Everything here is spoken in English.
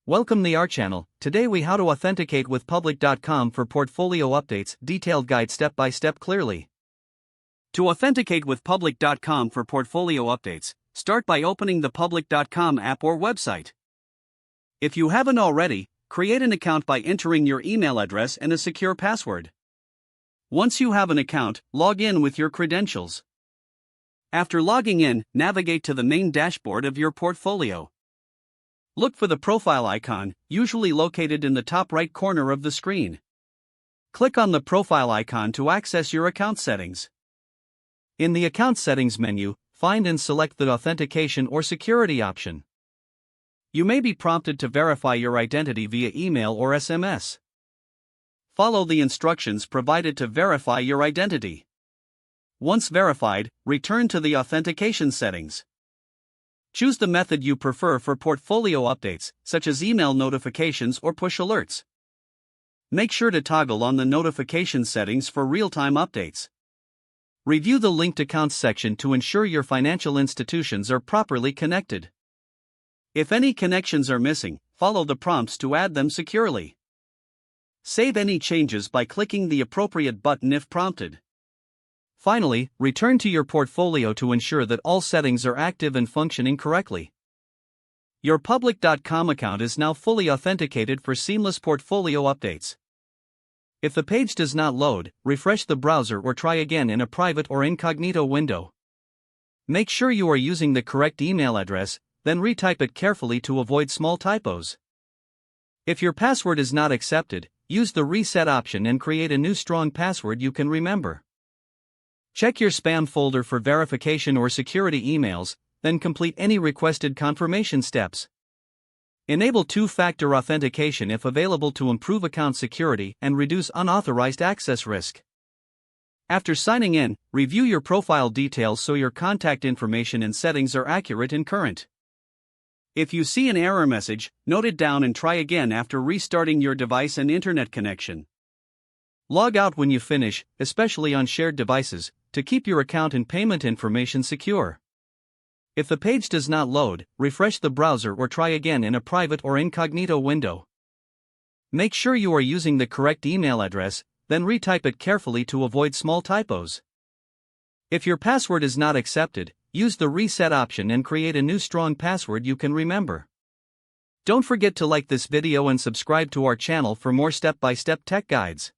Welcome to our channel. Today we how to authenticate with public.com for portfolio updates, detailed guide step by step clearly. To authenticate with public.com for portfolio updates, start by opening the public.com app or website. If you haven't already, create an account by entering your email address and a secure password. Once you have an account, log in with your credentials. After logging in, navigate to the main dashboard of your portfolio. Look for the profile icon, usually located in the top right corner of the screen. Click on the profile icon to access your account settings. In the Account Settings menu, find and select the Authentication or Security option. You may be prompted to verify your identity via email or SMS. Follow the instructions provided to verify your identity. Once verified, return to the authentication settings. Choose the method you prefer for portfolio updates, such as email notifications or push alerts. Make sure to toggle on the notification settings for real-time updates. Review the linked accounts section to ensure your financial institutions are properly connected. If any connections are missing, follow the prompts to add them securely. Save any changes by clicking the appropriate button if prompted. Finally, return to your portfolio to ensure that all settings are active and functioning correctly. Your public.com account is now fully authenticated for seamless portfolio updates. If the page does not load, refresh the browser or try again in a private or incognito window. Make sure you are using the correct email address, then retype it carefully to avoid small typos. If your password is not accepted, use the reset option and create a new strong password you can remember. Check your spam folder for verification or security emails, then complete any requested confirmation steps. Enable two-factor authentication if available to improve account security and reduce unauthorized access risk. After signing in, review your profile details so your contact information and settings are accurate and current. If you see an error message, note it down and try again after restarting your device and internet connection. Log out when you finish, especially on shared devices, to keep your account and payment information secure. If the page does not load, refresh the browser or try again in a private or incognito window. Make sure you are using the correct email address, then retype it carefully to avoid small typos. If your password is not accepted, use the reset option and create a new strong password you can remember. Don't forget to like this video and subscribe to our channel for more step-by-step tech guides.